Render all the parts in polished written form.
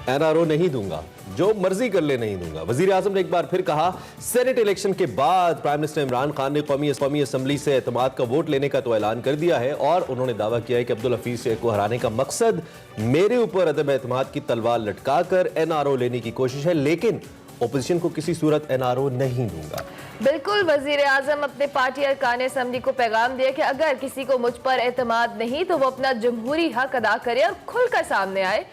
NRO नहीं दूंगा, जो मर्जी कर ले नहीं दूंगा। वजीर आजम ने एक बार फिर कहा। सेनेट इलेक्शन के बाद प्राइम मिनिस्टर इमरान खान ने कौमी असम्बली से एतमाद का वोट लेने का तो ऐलान कर दिया है और उन्होंने दावा किया है कि अब्दुल हफीज शेख को हराने का मकसद मेरे ऊपर अदम एतमाद की तलवार लटकाकर NRO लेने की कोशिश है, लेकिन ओपोजिशन को किसी सूरत NRO नहीं दूंगा। बिल्कुल, वजीर आजम अपने पार्टी अरकान असम्बली को पैगाम दिया कि अगर किसी को मुझ पर एतमाद नहीं तो वो अपना जमहूरी हक अदा करे और खुलकर सामने आए।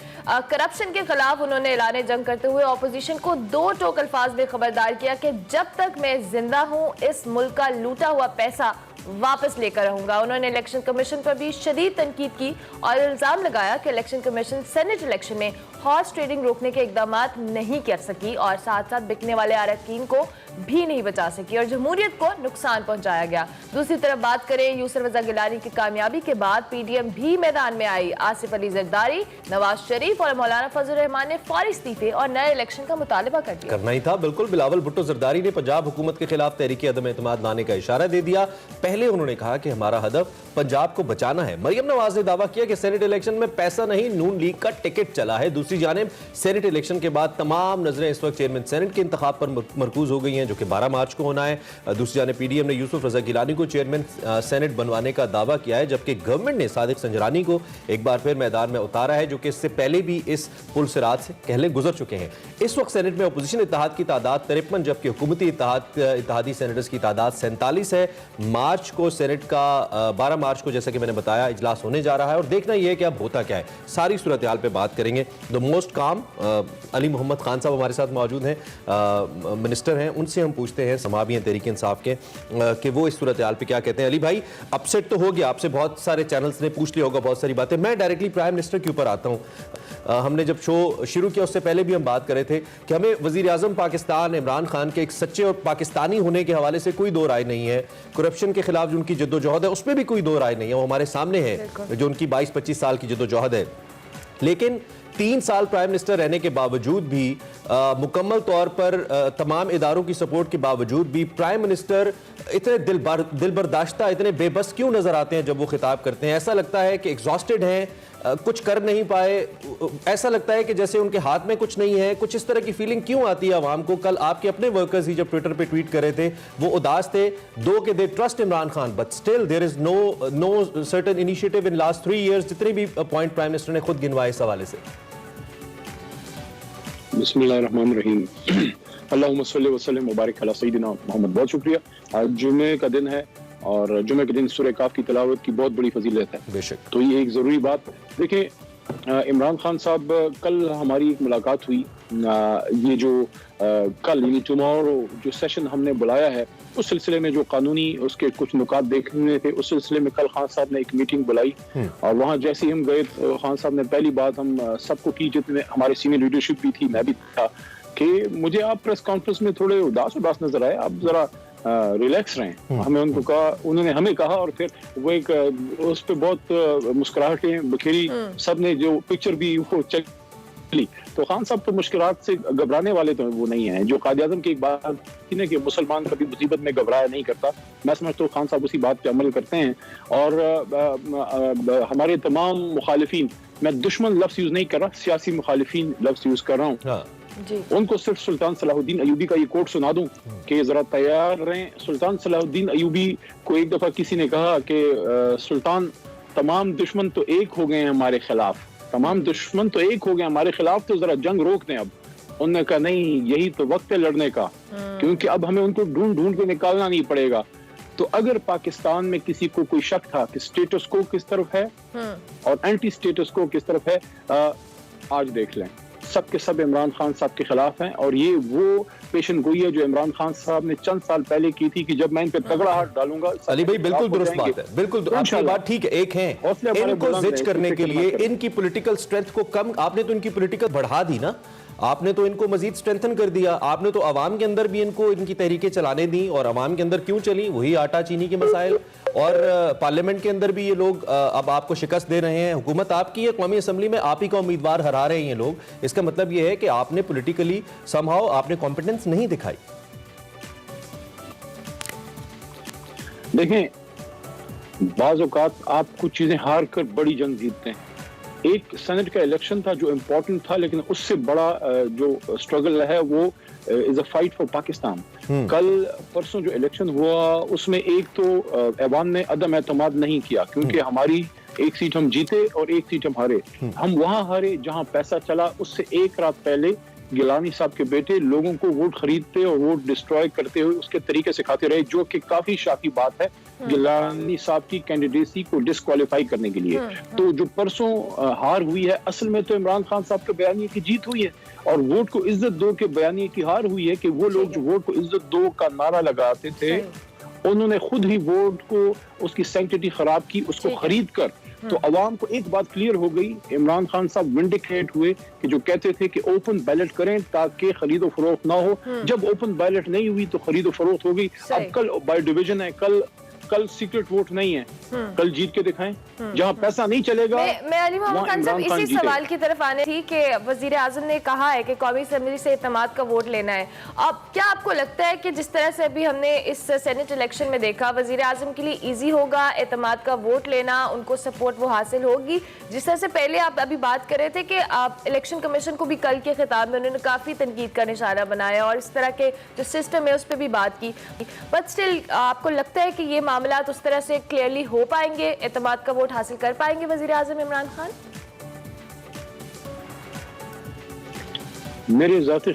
करप्शन के खिलाफ उन्होंने ऐलान जंग करते हुए अपोजिशन को दो टोक अल्फाज में खबरदार किया कि जब तक मैं जिंदा हूँ इस मुल्क का लूटा हुआ पैसा वापस लेकर रहूंगा। उन्होंने इलेक्शन कमीशन पर भी शदीद तनकीद की और इल्जाम लगाया कि इलेक्शन कमीशन सेनेट इलेक्शन में हॉर्स ट्रेडिंग रोकने के इकदाम नहीं कर सकी और साथ साथ बिकने वाले अरकान को भी नहीं बचा सकी और जमहूरियत को नुकसान पहुंचाया गया। दूसरी तरफ बात करें यूसुफ रजा गिलानी की कामयाबी के बाद PDM भी मैदान में आई। आसिफ अली जरदारी, नवाज शरीफ और मौलाना फजल रहमान ने फौरी इस्तीफे और नए इलेक्शन का मुतालबा कर दिया। करना ही था, बिल्कुल। बिलावल भुट्टो जरदारी ने पंजाब हुकूमत के खिलाफ तहरीक अदम एतमाद लाने का इशारा दे दिया। पहले उन्होंने कहा कि हमारा हदफ पंजाब को बचाना है। मरियम नवाज ने दावा किया कि सेनेट इलेक्शन में पैसा नहीं, नून लीग का टिकट चला है। दूसरी जानिब सेनेट इलेक्शन के बाद तमाम नजरें इस वक्त चेयरमैन सेनेट के इंतखाब पर मरकूज हो गई हैं, जो कि 12 मार्च को होना है। दूसरी जानिब PDM ने यूसुफ रजा गिलानी को चेयरमैन सेनेट बनवाने का दावा किया है, जबकि गवर्नमेंट ने सादिक संजरानी को एक बार फिर मैदान में उतारा है, जो कि इससे पहले भी इस पुल सिरात से पहले गुजर चुके हैं। इस वक्त सेनेट में अपोजिशन इत्तेहाद की तादाद 53 जबकि हुकूमती इत्तेहादी सेनेटर्स की तादाद 47 है। मार्च को सेनेट का 12 मार्च को जैसा कि मैंने बताया इजलास होने जा रहा है और देखना यह है कि अब होता क्या है। सारी सूरत हाल पे बात करेंगे। द मोस्ट काम अली मोहम्मद खान साहब हमारे साथ मौजूद हैं, मिनिस्टर हैं। उनसे हम पूछते हैं, समावी हैं तहरीक इंसाफ के, कि वो इस सूरत हाल पे क्या कहते हैं। अली भाई, अपसेट तो हो गया, आपसे बहुत सारे चैनल्स ने पूछ लिया होगा बहुत सारी बातें। मैं डायरेक्टली प्राइम मिनिस्टर के ऊपर आता हूँ। हमने जब शो शुरू किया उससे पहले भी हम बात कर रहे थे कि हमें वजीर आजम पाकिस्तान इमरान खान के एक सच्चे और पाकिस्तानी होने के हवाले से कोई दो राय नहीं है। करप्शन के खिलाफ जो उनकी जद्दोजहद है उसमें भी कोई दो राय नहीं है, वो हमारे सामने है, जो उनकी 22-25 साल की जद्दोजहद है। लेकिन 3 साल प्राइम मिनिस्टर रहने के बावजूद भी, मुकम्मल तौर पर तमाम इदारों की सपोर्ट के बावजूद भी, प्राइम मिनिस्टर इतने दिलबर्दाश्ता, इतने बेबस क्यों नजर आते हैं जब वो खिताब करते हैं? ऐसा लगता है कि एग्जॉस्टेड हैं, कुछ कर नहीं पाए, ऐसा लगता है कि जैसे उनके हाथ में कुछ नहीं है। कुछ इस तरह की फीलिंग क्यों आती है आवाम को? कल आपके अपने वर्कर्स ही जब ट्विटर पे ट्वीट कर रहे थे, वो उदास थे, दो के दे trust Imran Khan but still there is no certain initiative in last 3 years. जितने भी पॉइंट प्राइम मिनिस्टर ने खुद गिनवाए इस हवाले से। बिस्मिल्लाहिर्रहमानिर्रहीम। अल्लाहुम्मा सल्लि व सल्लिम मुबारक अला सय्यिदिना मोहम्मद। बहुत शुक्रिया। आज जुमे का दिन है और जुमे के दिन सूरह काफ की तिलावत की बहुत बड़ी फजीलत है। बेशक। तो ये एक ज़रूरी बात। देखिए, इमरान खान साहब, कल हमारी एक मुलाकात हुई। ये जो कल यानी टुमारो जो सेशन हमने बुलाया है, उस सिलसिले में जो कानूनी उसके कुछ नुकात देखने थे, उस सिलसिले में कल खान साहब ने एक मीटिंग बुलाई और वहाँ जैसे ही हम गए, खान साहब ने पहली बात हम सबको की, जितने हमारे सीनियर लीडरशिप भी थी, मैं भी था, कि मुझे आप प्रेस कॉन्फ्रेंस में थोड़े उदास नजर आए, आप जरा रिलैक्स रहें। हमें उनको कहा, उन्होंने हमें कहा और फिर वो एक उस पर बहुत मुस्कुराहटें बखेरी, सब ने जो पिक्चर भी वो चली। तो खान साहब तो मुश्किलात से घबराने वाले तो वो नहीं है। जो कायद आज़म की एक बात थी ना कि मुसलमान कभी मुसीबत में घबराया नहीं करता, मैं समझता हूँ खान साहब उसी बात पे अमल करते हैं। और हमारे तमाम मुखालिफिन, मैं दुश्मन लफ्ज़ यूज़ नहीं कर रहा, सियासी मुखालिफिन लफ्ज़ यूज़ कर रहा हूँ, उनको सिर्फ सुल्तान सलाहुद्दीन अयूबी का ये कोट सुना दूं कि जरा तैयार रहें। सुल्तान सलाहुद्दीन अयूबी को एक दफा किसी ने कहा कि सुल्तान, तमाम दुश्मन तो एक हो गए हैं हमारे खिलाफ, तमाम दुश्मन तो एक हो गए हमारे खिलाफ, तो जरा जंग रोक दें अब। उन्होंने कहा नहीं, यही तो वक्त है लड़ने का, क्योंकि अब हमें उनको ढूंढ ढूंढ के निकालना नहीं पड़ेगा। तो अगर पाकिस्तान में किसी को कोई शक था कि स्टेटस को किस तरफ है और एंटी स्टेटस को किस तरफ है, आज देख लें, सब के सब इमरान खान साहब के खिलाफ हैं। और ये वो पेशन गोई है जो इमरान खान साहब ने चंद साल पहले की थी कि जब मैं इन पे तगड़ा हाथ डालूंगा। अली भाई, बिल्कुल दुरुस्त बात है, बिल्कुल आपकी बात ठीक है। एक है, इनको जिच करने के लिए, इनकी पॉलिटिकल स्ट्रेंथ को कम, आपने तो इनकी पॉलिटिकल बढ़ा दी ना, आपने तो इनको मजीद स्ट्रेंथन कर दिया। आपने तो अवाम के अंदर भी इनको इनकी तहरीकें चलाने दी, और अवाम के अंदर क्यों चली? वही आटा चीनी के मसाइल। और पार्लियामेंट के अंदर भी ये लोग अब आपको शिकस्त दे रहे हैं। हुकूमत आपकी है, कौमी असम्बली में आप ही का उम्मीदवार हरा रहे हैं ये लोग। इसका मतलब ये है कि आपने पॉलिटिकली समहाउ आपने कॉम्पिटेंस नहीं दिखाई। देखें, बाज़ औक़ात आप कुछ चीजें हार कर बड़ी जंग जीतते हैं। एक सेनेट का इलेक्शन था जो इम्पोर्टेंट था, लेकिन उससे बड़ा जो स्ट्रगल है वो is a fight for Pakistan. कल परसों जो इलेक्शन हुआ उसमें एक तो ऐवान ने अदम एतमाद नहीं किया, क्योंकि हमारी एक सीट हम जीते और एक सीट हम हारे। हम वहां हारे जहां पैसा चला, उससे एक रात पहले गिलानी साहब के बेटे लोगों को वोट खरीदते और वोट डिस्ट्रॉय करते हुए उसके तरीके से खाते रहे, जो कि काफी शाकी बात है गिलानी साहब की कैंडिडेसी को डिस्क्वालीफाई करने के लिए। तो जो परसों हार हुई है, असल में तो इमरान खान साहब के बयानिए की जीत हुई है और वोट को इज्जत दो के बयानिए की हार हुई है कि वो लोग जो वोट को इज्जत दो का नारा लगाते थे, उन्होंने खुद ही वोट को उसकी सैंक्टिटी खराब की, उसको खरीद कर। तो अवाम को एक बात क्लियर हो गई, इमरान खान साहब विंडिकेट हुए कि जो कहते थे कि ओपन बैलेट करें ताकि खरीदो फरोख्त ना हो, जब ओपन बैलेट नहीं हुई तो खरीदो फरोख्त हो गई। अब कल बाय डिवीजन है, कल सीक्रेट वोट नहीं है, कल जीत के दिखाएं। जहां पैसा नहीं चलेगा। मैं अली मोहम्मद खान साहब इसी सवाल की तरफ आने थी कि वजीर आजम ने कहा है कि कौमी असेंबली से इत्तेमाद का वोट लेना है। अब क्या आपको लगता है कि जिस तरह से अभी हमने इस सेनेट इलेक्शन में देखा, वजीर आजम के लिए ईजी होगा इत्तेमाद का वोट लेना, उनको सपोर्ट वो हासिल होगी? जिस तरह से पहले आप अभी बात कर रहे थे कि आप इलेक्शन कमीशन को भी कल के खिताब में उन्होंने काफी तनकीद का निशाना बनाया और इस तरह के जो सिस्टम है उस पर भी बात की, बट स्टिल आपको लगता है कि ये मामला उस तरह से क्लियरली हो पाएंगे, इत्तेमाद का वोट हासिल कर पाएंगे वजीर आजम इमरान खान? मेरे ज़ाती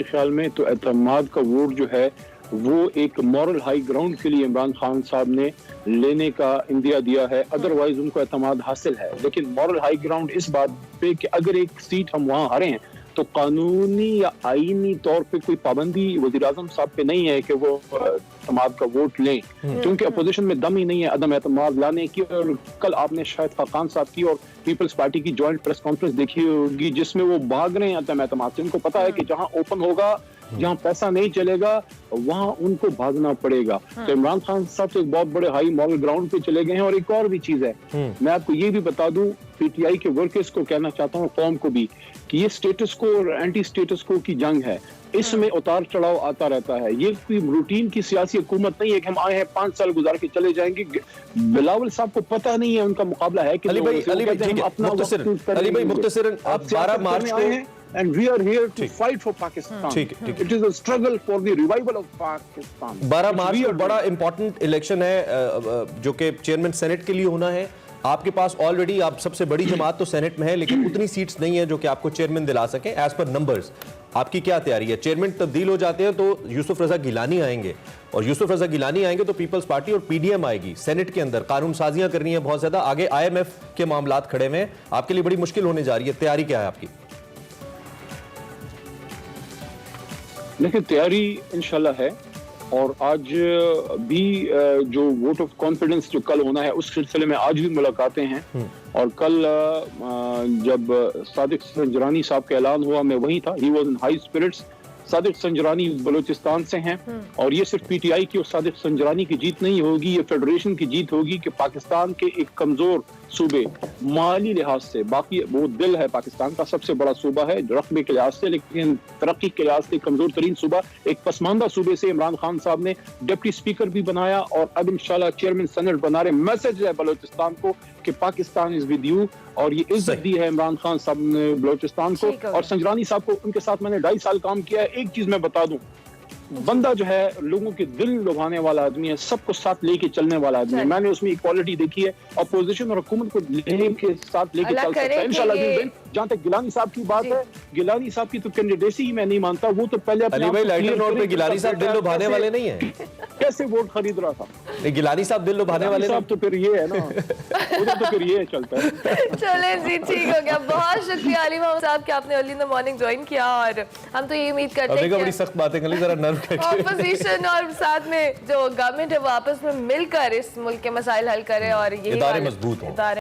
ख्याल में तो एतमाद का वोट जो है वो एक मॉरल हाई ग्राउंड के लिए इमरान खान साहब ने लेने का इंदिया दिया है, अदरवाइज उनको एतमाद हासिल है। लेकिन मॉरल हाई ग्राउंड इस बात पे कि अगर एक सीट हम वहां हारे हैं तो कानूनी या आईनी तौर पे कोई पाबंदी वज़ीर आज़म साहब पे नहीं है कि वो एतमाद का वोट लें, क्योंकि अपोजिशन में दम ही नहीं है अदम एतमाद लाने की। और कल आपने शाहिद खान साहब की और पीपल्स पार्टी की जॉइंट प्रेस कॉन्फ्रेंस देखी होगी, जिसमें वो भाग रहे हैं अदम एतमाद से। उनको पता है कि जहां ओपन होगा, जहां पैसा नहीं चलेगा, वहां उनको भागना पड़ेगा। तो इमरान खान साहब से एक बहुत बड़े हाई मॉरल ग्राउंड पे चले गए हैं। और एक और भी चीज है, मैं आपको ये भी बता दूं, पीटीआई के वर्कर्स को कहना चाहता हूँ, कौम को भी, कि ये स्टेटस को और एंटी स्टेटस को की जंग है, इसमें उतार चढ़ाव आता रहता है। ये कोई रूटीन की सियासी हुकूमत नहीं है कि हम आए हैं 5 साल गुजार के चले जाएंगे। बिलावल साहब को पता नहीं है उनका मुकाबला है कि अली भाई मुख्तसरन, आप 12 मार्च को and we are here to fight for Pakistan. It is a struggle for the revival of Pakistan. 12 मार्च को बड़ा इंपॉर्टेंट इलेक्शन है जो कि चेयरमैन सेनेट के लिए होना है। आपके पास ऑलरेडी आप सबसे बड़ी जमात तो सेनेट में है, लेकिन उतनी सीट्स नहीं है जो कि आपको चेयरमैन दिला सके एज पर नंबर्स। आपकी क्या तैयारी है? चेयरमैन तब्दील हो जाते हैं तो यूसुफ रजा गिलानी आएंगे, और यूसुफ रजा गिलानी आएंगे तो पीपल्स पार्टी और पीडीएम आएगी। सेनेट के अंदर कानून साजियां करनी है बहुत ज्यादा, आगे IMF के मामलात खड़े हुए हैं, आपके लिए बड़ी मुश्किल होने जा रही है। तैयारी क्या है आपकी? लेकिन तैयारी इंशाल्लाह है, और आज भी जो वोट ऑफ कॉन्फिडेंस जो कल होना है उस सिलसिले में आज भी मुलाकातें हैं। और कल जब सादिक संजरानी साहब का ऐलान हुआ, मैं वहीं था, he was in high spirits. Sadiq Sanjrani Balochistan से हैं, और ये सिर्फ पीटीआई की और सादिक संजरानी की जीत नहीं होगी, ये फेडरेशन की जीत होगी कि पाकिस्तान के एक कमजोर सूबे, माली लिहाज से, बाकी वो दिल है पाकिस्तान का, सबसे बड़ा सूबा है रकबे के लिहाज से, लेकिन तरक्की के लिहाज से कमजोर तरीन सूबा, एक पसमानदा सूबे से इमरान खान साहब ने डिप्टी स्पीकर भी बनाया और अब इंशाल्लाह चेयरमैन सेनेट बना रहे। मैसेज है बलूचिस्तान को कि पाकिस्तान इज विद यू, और ये इज्जत दी है इमरान खान साहब ने बलूचिस्तान को। और संजरानी साहब को, उनके साथ मैंने 2.5 साल काम किया है। एक चीज मैं बता दूं, बंदा जो है लोगों के दिल लुभाने वाला आदमी है, सबको साथ लेके चलने वाला आदमी है। मैंने उसमें इक्वालिटी देखी है, अपोजिशन और हुकूमत को लेके साथ लेके चल सकता है इंशाल्लाह। जहां तक गिलानी साहब की बात है, गिलानी साहब की तो कैंडिडेसी ही मैं नहीं मानता, वो तो पहले अली भाई लाइटर रोड पे गिलानी साहब दिल लुभाने वाले नहीं है। कैसे वोट खरीद रहा था गिलानी साहब दिल लुभाने वाले साहब, तो फिर ये है ना, उधर तो फिर ये चलता है। चले जी, ठीक हो गया। बहुत शुक्रिया अली मोहम्मद साहब कि आपने early in the morning join किया, और हम तो ये उम्मीद करते हैं कि बड़ी सख्त बातें कर ली, जरा नर्व ऑपोजिशन और साथ में जो गवर्नमेंट है वो आपस में मिलकर इस मुल्क के मसाइल हल करे और यही इदारे मजबूत हों।